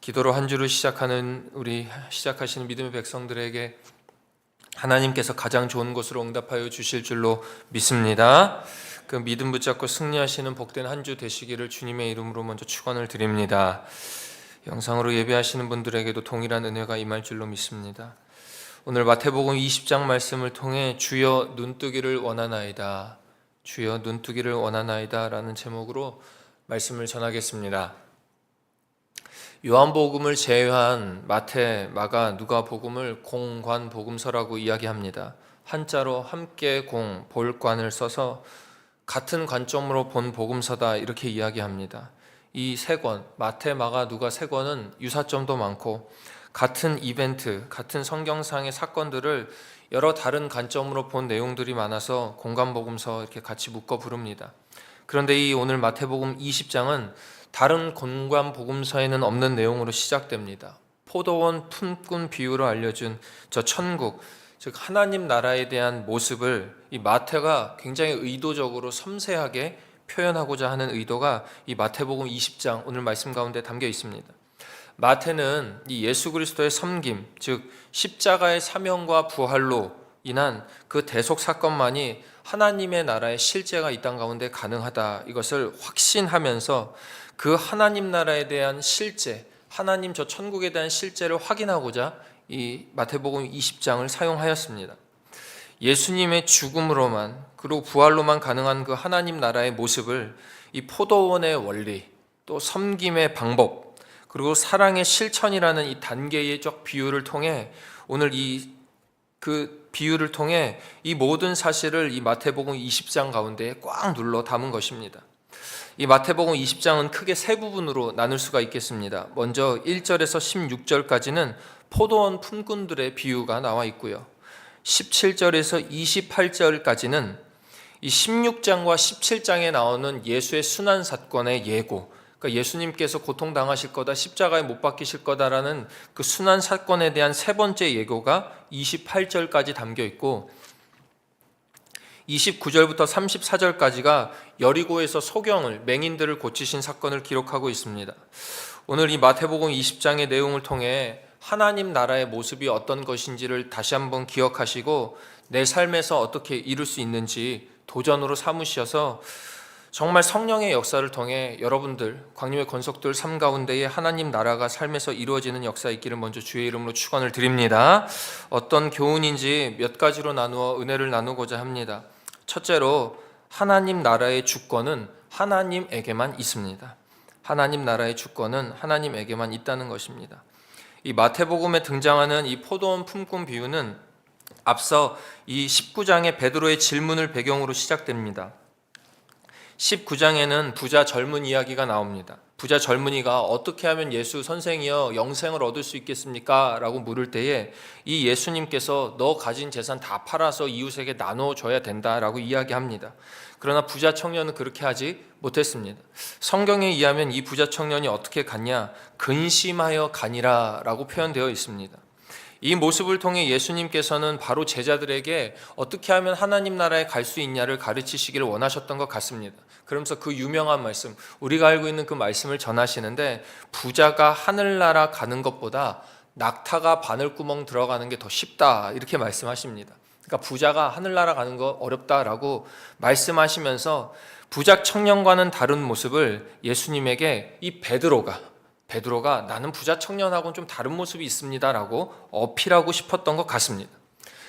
기도로 한 주를 시작하는 우리 시작하시는 믿음의 백성들에게 하나님께서 가장 좋은 것으로 응답하여 주실 줄로 믿습니다. 그 믿음 붙잡고 승리하시는 복된 한 주 되시기를 주님의 이름으로 먼저 축원을 드립니다. 영상으로 예배하시는 분들에게도 동일한 은혜가 임할 줄로 믿습니다. 오늘 마태복음 20장 말씀을 통해 주여 눈뜨기를 원하나이다, 주여 눈뜨기를 원하나이다 라는 제목으로 말씀을 전하겠습니다. 요한복음을 제외한 마태, 마가, 누가복음을 공관복음서라고 이야기합니다. 한자로 함께 볼관을 써서 같은 관점으로 본 복음서다 이렇게 이야기합니다. 이 세 권, 마태, 마가, 누가 세 권은 유사점도 많고 같은 이벤트, 같은 성경상의 사건들을 여러 다른 관점으로 본 내용들이 많아서 공관복음서 이렇게 같이 묶어 부릅니다. 그런데 이 오늘 마태복음 20장은 다른 공관복음서에는 없는 내용으로 시작됩니다. 포도원 품꾼 비유로 알려준 저 천국, 즉 하나님 나라에 대한 모습을 이 마태가 굉장히 의도적으로 섬세하게 표현하고자 하는 의도가 이 마태복음 20장 오늘 말씀 가운데 담겨 있습니다. 마태는 이 예수 그리스도의 섬김, 즉 십자가의 사명과 부활로 인한 그 대속 사건만이 하나님의 나라의 실제가 이 땅 가운데 가능하다, 이것을 확신하면서 그 하나님 나라에 대한 실제, 하나님 저 천국에 대한 실제를 확인하고자 이 마태복음 20장을 사용하였습니다. 예수님의 죽음으로만 그리고 부활로만 가능한 그 하나님 나라의 모습을 이 포도원의 원리, 또 섬김의 방법, 그리고 사랑의 실천이라는 이 단계적 비유를 통해 오늘 그 비유를 통해 이 모든 사실을 이 마태복음 20장 가운데 꽉 눌러 담은 것입니다. 이 마태복음 20장은 크게 세 부분으로 나눌 수가 있겠습니다. 먼저 1절에서 16절까지는 포도원 품꾼들의 비유가 나와 있고요. 17절에서 28절까지는 이 16장과 17장에 나오는 예수의 순환 사건의 예고, 그러니까 예수님께서 고통당하실 거다, 십자가에 못 박히실 거다라는 그 순환 사건에 대한 세 번째 예고가 28절까지 담겨 있고, 29절부터 34절까지가 여리고에서 소경을, 맹인들을 고치신 사건을 기록하고 있습니다. 오늘 이 마태복음 20장의 내용을 통해 하나님 나라의 모습이 어떤 것인지를 다시 한번 기억하시고 내 삶에서 어떻게 이룰 수 있는지 도전으로 삼으셔서 정말 성령의 역사를 통해 여러분들, 광림의 권속들 삶 가운데에 하나님 나라가 삶에서 이루어지는 역사 있기를 먼저 주의 이름으로 축원을 드립니다. 어떤 교훈인지 몇 가지로 나누어 은혜를 나누고자 합니다. 첫째로, 하나님 나라의 주권은 하나님에게만 있습니다. 하나님 나라의 주권은 하나님에게만 있다는 것입니다. 이 마태복음에 등장하는 이 포도원 품꾼 비유는 앞서 이 19장의 베드로의 질문을 배경으로 시작됩니다. 19장에는 부자 젊은 이야기가 나옵니다. 부자 젊은이가 어떻게 하면 예수 선생이여 영생을 얻을 수 있겠습니까? 라고 물을 때에 이 예수님께서 너 가진 재산 다 팔아서 이웃에게 나눠줘야 된다라고 이야기합니다. 그러나 부자 청년은 그렇게 하지 못했습니다. 성경에 의하면 이 부자 청년이 어떻게 갔냐? 근심하여 가니라 라고 표현되어 있습니다. 이 모습을 통해 예수님께서는 바로 제자들에게 어떻게 하면 하나님 나라에 갈 수 있냐를 가르치시기를 원하셨던 것 같습니다. 그러면서 그 유명한 말씀, 우리가 알고 있는 그 말씀을 전하시는데, 부자가 하늘나라 가는 것보다 낙타가 바늘구멍 들어가는 게 더 쉽다 이렇게 말씀하십니다. 그러니까 부자가 하늘나라 가는 거 어렵다라고 말씀하시면서 부자 청년과는 다른 모습을 예수님에게 이 베드로가 나는 부자 청년하고는 좀 다른 모습이 있습니다라고 어필하고 싶었던 것 같습니다.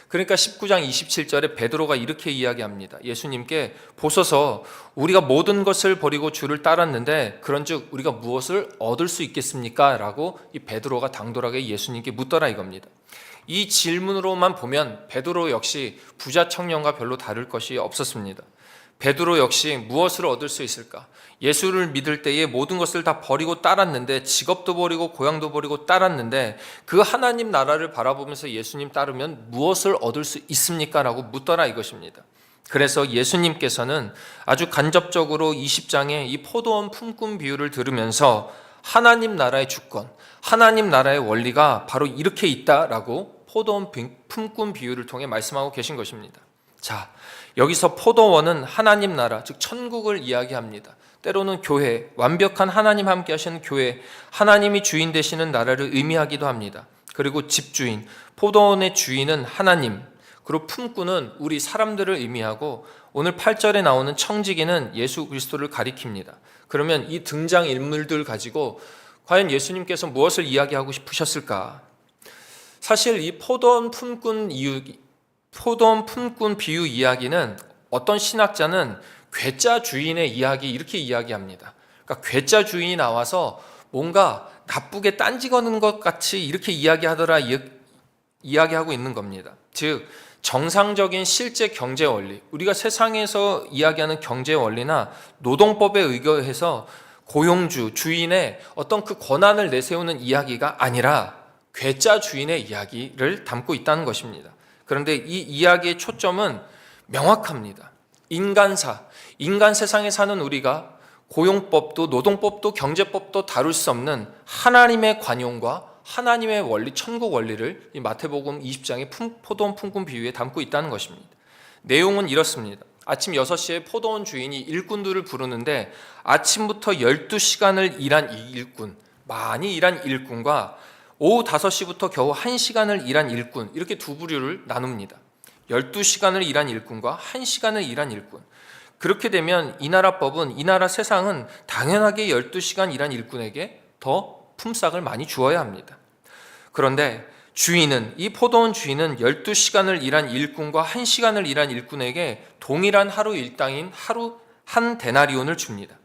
그러니까 19장 27절에 베드로가 이렇게 이야기합니다. 예수님께 보소서 우리가 모든 것을 버리고 주를 따랐는데 그런즉 우리가 무엇을 얻을 수 있겠습니까? 라고 이 베드로가 당돌하게 예수님께 묻더라 이겁니다. 이 질문으로만 보면 베드로 역시 부자 청년과 별로 다를 것이 없었습니다. 베드로 역시 무엇을 얻을 수 있을까? 예수를 믿을 때에 모든 것을 다 버리고 따랐는데, 직업도 버리고 고향도 버리고 따랐는데 그 하나님 나라를 바라보면서 예수님 따르면 무엇을 얻을 수 있습니까? 라고 묻더라 이것입니다. 그래서 예수님께서는 아주 간접적으로 20장의 이 포도원 품꾼 비유를 들으면서 하나님 나라의 주권, 하나님 나라의 원리가 바로 이렇게 있다라고 포도원 품꾼 비유를 통해 말씀하고 계신 것입니다. 자, 여기서 포도원은 하나님 나라, 즉 천국을 이야기합니다. 때로는 교회, 완벽한 하나님 함께 하시는 교회, 하나님이 주인 되시는 나라를 의미하기도 합니다. 그리고 집주인, 포도원의 주인은 하나님, 그리고 품꾼은 우리 사람들을 의미하고 오늘 8절에 나오는 청지기는 예수 그리스도를 가리킵니다. 그러면 이 등장인물들 가지고 과연 예수님께서 무엇을 이야기하고 싶으셨을까? 사실 이 포도원 품꾼 비유 이야기는 어떤 신학자는 괴짜 주인의 이야기 이렇게 이야기합니다. 그러니까 괴짜 주인이 나와서 뭔가 나쁘게 딴지거는 것 같이 이렇게 이야기하고 있는 겁니다. 즉 정상적인 실제 경제 원리, 우리가 세상에서 이야기하는 경제 원리나 노동법에 의거해서 고용주, 주인의 어떤 그 권한을 내세우는 이야기가 아니라 괴짜 주인의 이야기를 담고 있다는 것입니다. 그런데 이 이야기의 초점은 명확합니다. 인간 세상에 사는 우리가 고용법도 노동법도 경제법도 다룰 수 없는 하나님의 관용과 하나님의 원리, 천국 원리를 이 마태복음 20장의 포도원 품꾼 비유에 담고 있다는 것입니다. 내용은 이렇습니다. 아침 6시에 포도원 주인이 일꾼들을 부르는데 아침부터 12시간을 일한 이 일꾼, 많이 일한 일꾼과 오후 5시부터 겨우 1시간을 일한 일꾼, 이렇게 두 부류를 나눕니다. 12시간을 일한 일꾼과 1시간을 일한 일꾼. 그렇게 되면 이 나라 법은, 이 나라 세상은 당연하게 12시간 일한 일꾼에게 더 품삯을 많이 주어야 합니다. 그런데 주인은, 이 포도원 주인은 12시간을 일한 일꾼과 1시간을 일한 일꾼에게 동일한 하루 일당인 하루 한 데나리온을 줍니다.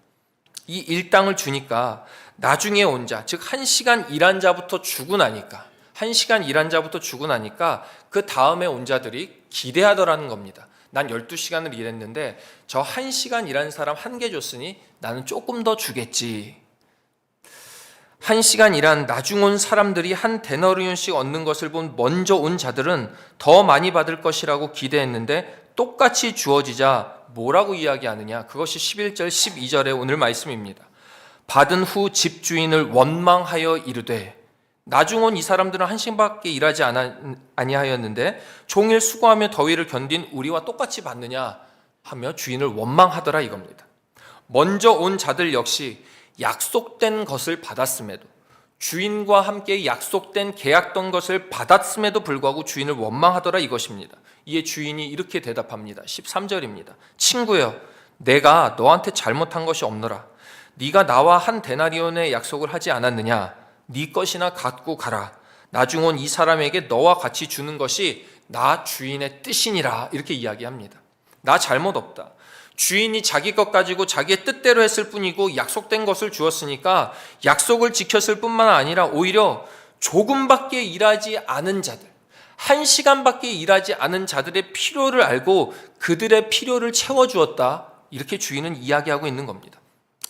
이 일당을 주니까 나중에 온 자, 즉 1시간 일한 자부터 주고 나니까, 1시간 일한 자부터 주고 나니까 그 다음에 온 자들이 기대하더라는 겁니다. 난 12시간을 일했는데 저 1시간 일한 사람 1개 줬으니 나는 조금 더 주겠지. 1시간 일한 나중 온 사람들이 한 데나리온씩 얻는 것을 본 먼저 온 자들은 더 많이 받을 것이라고 기대했는데 똑같이 주어지자 뭐라고 이야기하느냐? 그것이 11절 12절의 오늘 말씀입니다. 받은 후 집주인을 원망하여 이르되, 나중 온 이 사람들은 1시간밖에 일하지 아니하였는데 종일 수고하며 더위를 견딘 우리와 똑같이 받느냐 하며 주인을 원망하더라 이겁니다. 먼저 온 자들 역시 약속된 것을 받았음에도, 주인과 함께 약속된 계약된 것을 받았음에도 불구하고 주인을 원망하더라 이것입니다. 이에 주인이 이렇게 대답합니다. 13절입니다. 친구여, 내가 너한테 잘못한 것이 없노라. 네가 나와 한 데나리온의 약속을 하지 않았느냐? 네 것이나 갖고 가라. 나중 온 이 사람에게 너와 같이 주는 것이 나 주인의 뜻이니라. 이렇게 이야기합니다. 나 잘못 없다. 주인이 자기 것 가지고 자기의 뜻대로 했을 뿐이고 약속된 것을 주었으니까 약속을 지켰을 뿐만 아니라 오히려 조금밖에 일하지 않은 자들, 1시간밖에 일하지 않은 자들의 필요를 알고 그들의 필요를 채워주었다. 이렇게 주인은 이야기하고 있는 겁니다.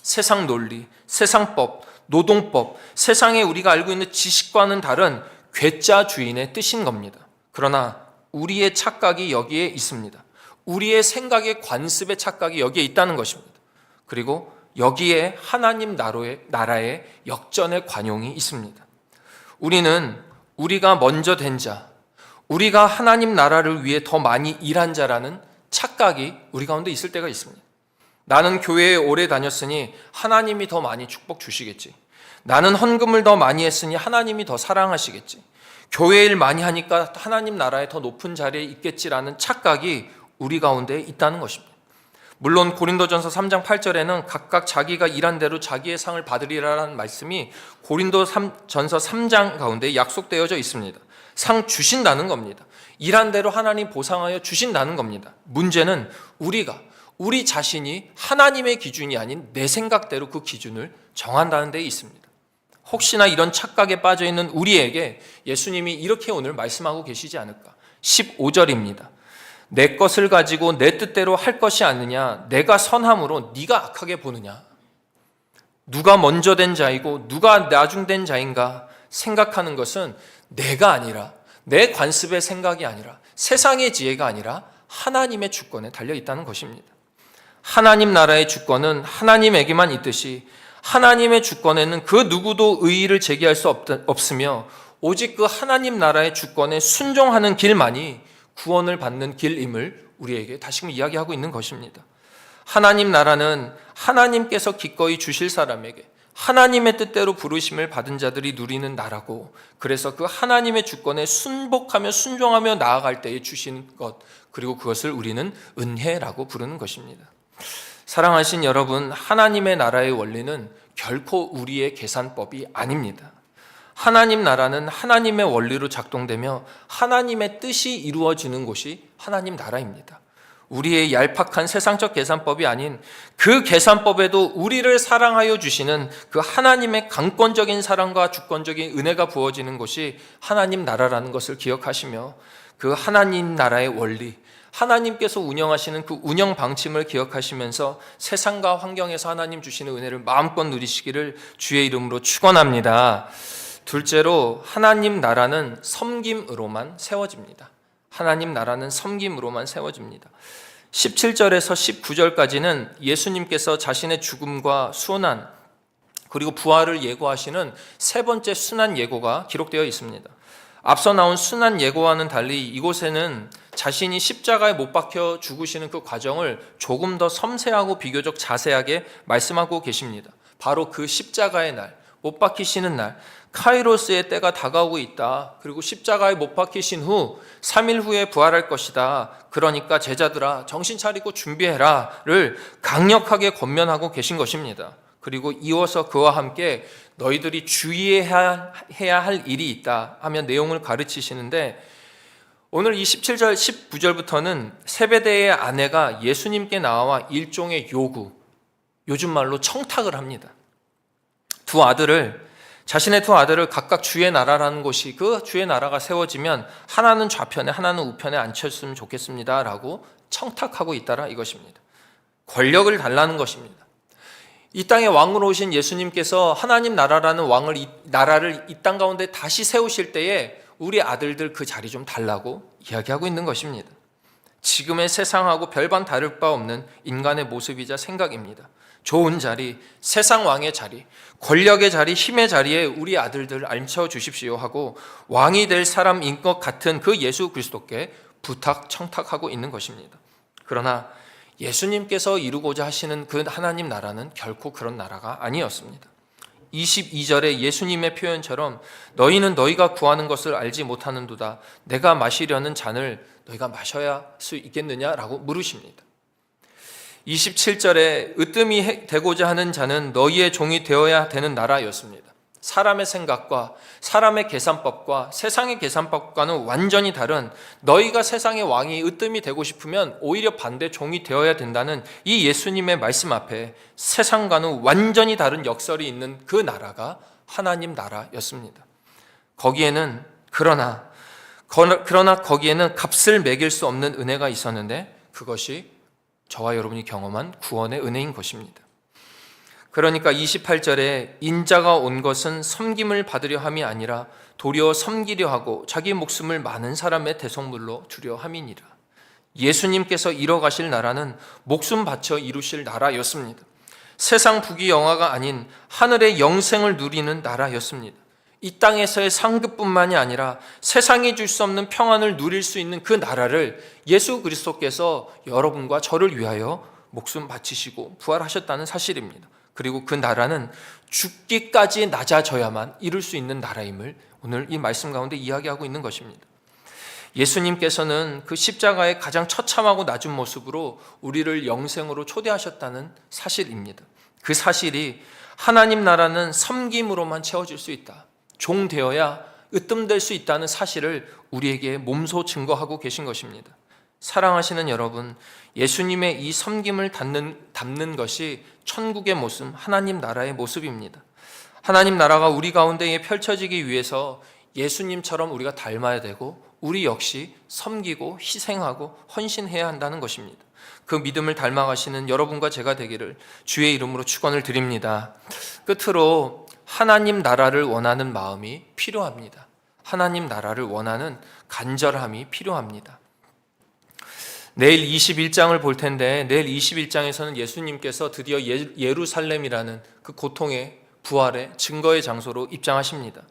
세상 논리, 세상 법, 노동법, 세상에 우리가 알고 있는 지식과는 다른 괴짜 주인의 뜻인 겁니다. 그러나 우리의 착각이 여기에 있습니다. 우리의 생각의 관습의 착각이 여기에 있다는 것입니다. 그리고 여기에 하나님 나라의 역전의 관용이 있습니다. 우리는 우리가 먼저 된 자, 우리가 하나님 나라를 위해 더 많이 일한 자라는 착각이 우리 가운데 있을 때가 있습니다. 나는 교회에 오래 다녔으니 하나님이 더 많이 축복 주시겠지. 나는 헌금을 더 많이 했으니 하나님이 더 사랑하시겠지. 교회 일 많이 하니까 하나님 나라에 더 높은 자리에 있겠지라는 착각이 우리 가운데 있다는 것입니다. 물론 고린도전서 3장 8절에는 각각 자기가 일한 대로 자기의 상을 받으리라는 말씀이 고린도전서 3장 가운데 약속되어져 있습니다. 상 주신다는 겁니다. 일한 대로 하나님 보상하여 주신다는 겁니다. 문제는 우리 자신이 하나님의 기준이 아닌 내 생각대로 그 기준을 정한다는 데 있습니다. 혹시나 이런 착각에 빠져 있는 우리에게 예수님이 이렇게 오늘 말씀하고 계시지 않을까? 15절입니다. 내 것을 가지고 내 뜻대로 할 것이 아니냐? 내가 선함으로 네가 악하게 보느냐? 누가 먼저 된 자이고 누가 나중된 자인가 생각하는 것은 내가 아니라, 내 관습의 생각이 아니라, 세상의 지혜가 아니라 하나님의 주권에 달려 있다는 것입니다. 하나님 나라의 주권은 하나님에게만 있듯이 하나님의 주권에는 그 누구도 의의를 제기할 수 없으며 오직 그 하나님 나라의 주권에 순종하는 길만이 구원을 받는 길임을 우리에게 다시금 이야기하고 있는 것입니다. 하나님 나라는 하나님께서 기꺼이 주실 사람에게 하나님의 뜻대로 부르심을 받은 자들이 누리는 나라고, 그래서 그 하나님의 주권에 순복하며 순종하며 나아갈 때에 주신 것, 그리고 그것을 우리는 은혜라고 부르는 것입니다. 사랑하신 여러분, 하나님의 나라의 원리는 결코 우리의 계산법이 아닙니다. 하나님 나라는 하나님의 원리로 작동되며 하나님의 뜻이 이루어지는 곳이 하나님 나라입니다. 우리의 얄팍한 세상적 계산법이 아닌 그 계산법에도 우리를 사랑하여 주시는 그 하나님의 강권적인 사랑과 주권적인 은혜가 부어지는 것이 하나님 나라라는 것을 기억하시며, 그 하나님 나라의 원리, 하나님께서 운영하시는 그 운영 방침을 기억하시면서 세상과 환경에서 하나님 주시는 은혜를 마음껏 누리시기를 주의 이름으로 축원합니다. 둘째로, 하나님 나라는 섬김으로만 세워집니다. 하나님 나라는 섬김으로만 세워집니다. 17절에서 19절까지는 예수님께서 자신의 죽음과 수난 그리고 부활을 예고하시는 세 번째 순환 예고가 기록되어 있습니다. 앞서 나온 순환 예고와는 달리 이곳에는 자신이 십자가에 못 박혀 죽으시는 그 과정을 조금 더 섬세하고 비교적 자세하게 말씀하고 계십니다. 바로 그 십자가의 날, 못 박히시는 날, 카이로스의 때가 다가오고 있다. 그리고 십자가에 못 박히신 후 3일 후에 부활할 것이다. 그러니까 제자들아 정신 차리고 준비해라를 강력하게 권면하고 계신 것입니다. 그리고 이어서 그와 함께 너희들이 주의해야 할 일이 있다 하며 내용을 가르치시는데, 오늘 이 17절 19절부터는 세베대의 아내가 예수님께 나와 일종의 요구, 요즘 말로 청탁을 합니다. 자신의 두 아들을 각각 주의 나라라는 곳이, 그 주의 나라가 세워지면 하나는 좌편에 하나는 우편에 앉혔으면 좋겠습니다 라고 청탁하고 있다라 이것입니다. 권력을 달라는 것입니다. 이 땅에 왕으로 오신 예수님께서 하나님 나라라는 나라를 이 땅 가운데 다시 세우실 때에 우리 아들들 그 자리 좀 달라고 이야기하고 있는 것입니다. 지금의 세상하고 별반 다를 바 없는 인간의 모습이자 생각입니다. 좋은 자리, 세상 왕의 자리, 권력의 자리, 힘의 자리에 우리 아들들 앉혀주십시오 하고 왕이 될 사람인 것 같은 그 예수 그리스도께 청탁하고 있는 것입니다. 그러나 예수님께서 이루고자 하시는 그 하나님 나라는 결코 그런 나라가 아니었습니다. 22절의 예수님의 표현처럼 너희는 너희가 구하는 것을 알지 못하는도다. 내가 마시려는 잔을 너희가 마셔야 수 있겠느냐라고 물으십니다. 27절에 으뜸이 되고자 하는 자는 너희의 종이 되어야 되는 나라였습니다. 사람의 생각과 사람의 계산법과 세상의 계산법과는 완전히 다른, 너희가 세상의 왕이 으뜸이 되고 싶으면 오히려 반대 종이 되어야 된다는 이 예수님의 말씀 앞에 세상과는 완전히 다른 역설이 있는 그 나라가 하나님 나라였습니다. 그러나 거기에는 값을 매길 수 없는 은혜가 있었는데, 그것이 저와 여러분이 경험한 구원의 은혜인 것입니다. 그러니까 28절에 인자가 온 것은 섬김을 받으려 함이 아니라 도리어 섬기려 하고 자기 목숨을 많은 사람의 대속물로 주려 함이니라. 예수님께서 이뤄가실 나라는 목숨 바쳐 이루실 나라였습니다. 세상 부귀영화가 아닌 하늘의 영생을 누리는 나라였습니다. 이 땅에서의 상급뿐만이 아니라 세상이 줄 수 없는 평안을 누릴 수 있는 그 나라를 예수 그리스도께서 여러분과 저를 위하여 목숨 바치시고 부활하셨다는 사실입니다. 그리고 그 나라는 죽기까지 낮아져야만 이룰 수 있는 나라임을 오늘 이 말씀 가운데 이야기하고 있는 것입니다. 예수님께서는 그 십자가의 가장 처참하고 낮은 모습으로 우리를 영생으로 초대하셨다는 사실입니다. 그 사실이 하나님 나라는 섬김으로만 채워질 수 있다, 종 되어야 으뜸될 수 있다는 사실을 우리에게 몸소 증거하고 계신 것입니다. 사랑하시는 여러분, 예수님의 이 섬김을 담는 것이 천국의 모습, 하나님 나라의 모습입니다. 하나님 나라가 우리 가운데에 펼쳐지기 위해서 예수님처럼 우리가 닮아야 되고, 우리 역시 섬기고 희생하고 헌신해야 한다는 것입니다. 그 믿음을 닮아가시는 여러분과 제가 되기를 주의 이름으로 축원을 드립니다. 끝으로 하나님 나라를 원하는 마음이 필요합니다. 하나님 나라를 원하는 간절함이 필요합니다. 내일 21장을 볼 텐데, 내일 21장에서는 예수님께서 드디어 예루살렘이라는 그 고통의 부활의 증거의 장소로 입장하십니다.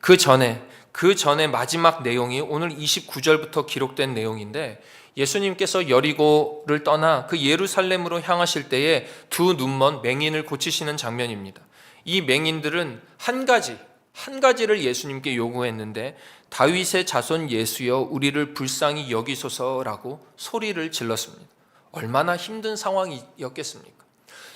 그 전에 마지막 내용이 오늘 29절부터 기록된 내용인데, 예수님께서 여리고를 떠나 그 예루살렘으로 향하실 때에 두 눈먼 맹인을 고치시는 장면입니다. 이 맹인들은 한 가지를 예수님께 요구했는데 다윗의 자손 예수여 우리를 불쌍히 여기소서라고 소리를 질렀습니다. 얼마나 힘든 상황이었겠습니까?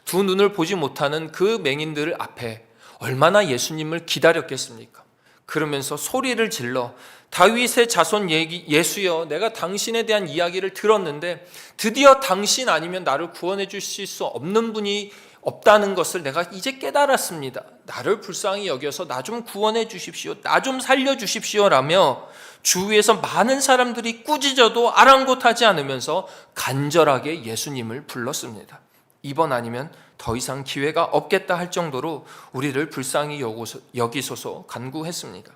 두 눈을 보지 못하는 그 맹인들 앞에 얼마나 예수님을 기다렸겠습니까? 그러면서 소리를 질러 다윗의 자손 예수여 내가 당신에 대한 이야기를 들었는데 드디어 당신 아니면 나를 구원해 주실 수 없는 분이 없다는 것을 내가 이제 깨달았습니다. 나를 불쌍히 여겨서 나 좀 구원해 주십시오. 나 좀 살려 주십시오라며 주위에서 많은 사람들이 꾸짖어도 아랑곳하지 않으면서 간절하게 예수님을 불렀습니다. 이번 아니면 더 이상 기회가 없겠다 할 정도로 우리를 불쌍히 여기소서 간구했습니다.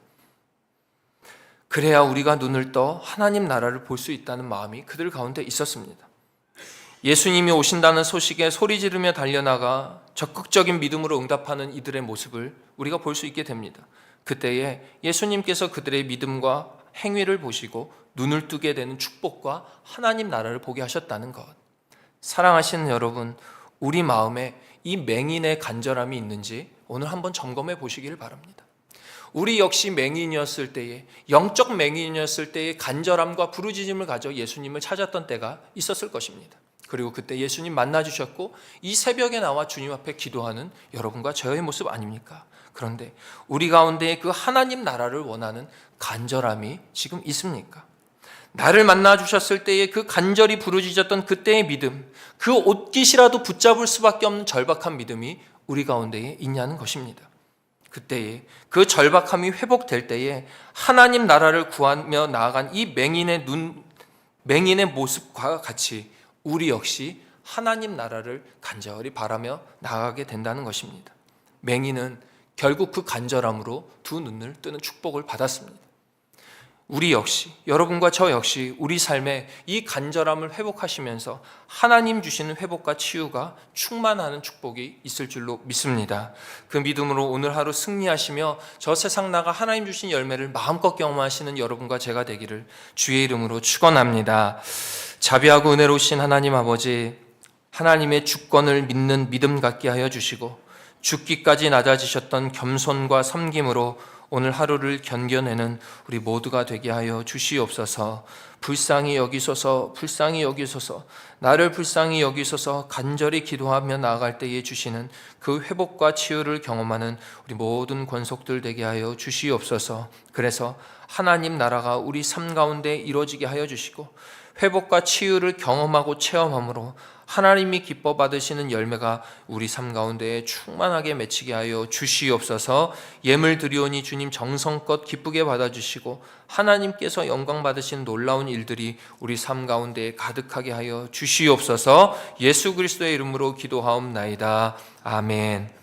그래야 우리가 눈을 떠 하나님 나라를 볼 수 있다는 마음이 그들 가운데 있었습니다. 예수님이 오신다는 소식에 소리 지르며 달려나가 적극적인 믿음으로 응답하는 이들의 모습을 우리가 볼 수 있게 됩니다. 그때에 예수님께서 그들의 믿음과 행위를 보시고 눈을 뜨게 되는 축복과 하나님 나라를 보게 하셨다는 것. 사랑하시는 여러분, 우리 마음에 이 맹인의 간절함이 있는지 오늘 한번 점검해 보시기를 바랍니다. 우리 역시 맹인이었을 때에, 영적 맹인이었을 때의 간절함과 부르짖음을 가져 예수님을 찾았던 때가 있었을 것입니다. 그리고 그때 예수님 만나주셨고 이 새벽에 나와 주님 앞에 기도하는 여러분과 저의 모습 아닙니까? 그런데 우리 가운데 그 하나님 나라를 원하는 간절함이 지금 있습니까? 나를 만나주셨을 때에 그 간절히 부르짖었던 그때의 믿음, 그 옷깃이라도 붙잡을 수밖에 없는 절박한 믿음이 우리 가운데에 있냐는 것입니다. 그때에 그 절박함이 회복될 때에 하나님 나라를 구하며 나아간 이 맹인의 모습과 같이 우리 역시 하나님 나라를 간절히 바라며 나아가게 된다는 것입니다. 맹인은 결국 그 간절함으로 두 눈을 뜨는 축복을 받았습니다. 우리 역시, 여러분과 저 역시 우리 삶에 이 간절함을 회복하시면서 하나님 주시는 회복과 치유가 충만하는 축복이 있을 줄로 믿습니다. 그 믿음으로 오늘 하루 승리하시며 저 세상 나가 하나님 주신 열매를 마음껏 경험하시는 여러분과 제가 되기를 주의 이름으로 축원합니다. 자비하고 은혜로우신 하나님 아버지, 하나님의 주권을 믿는 믿음 갖게 하여 주시고 죽기까지 낮아지셨던 겸손과 섬김으로 오늘 하루를 견뎌내는 우리 모두가 되게 하여 주시옵소서. 불쌍히 여기소서, 불쌍히 여기소서, 나를 불쌍히 여기소서 간절히 기도하며 나아갈 때에 주시는 그 회복과 치유를 경험하는 우리 모든 권속들 되게 하여 주시옵소서. 그래서 하나님 나라가 우리 삶 가운데 이루어지게 하여 주시고 회복과 치유를 경험하고 체험함으로 하나님이 기뻐 받으시는 열매가 우리 삶 가운데에 충만하게 맺히게 하여 주시옵소서. 예물 드리오니 주님 정성껏 기쁘게 받아주시고 하나님께서 영광 받으신 놀라운 일들이 우리 삶 가운데에 가득하게 하여 주시옵소서. 예수 그리스도의 이름으로 기도하옵나이다. 아멘.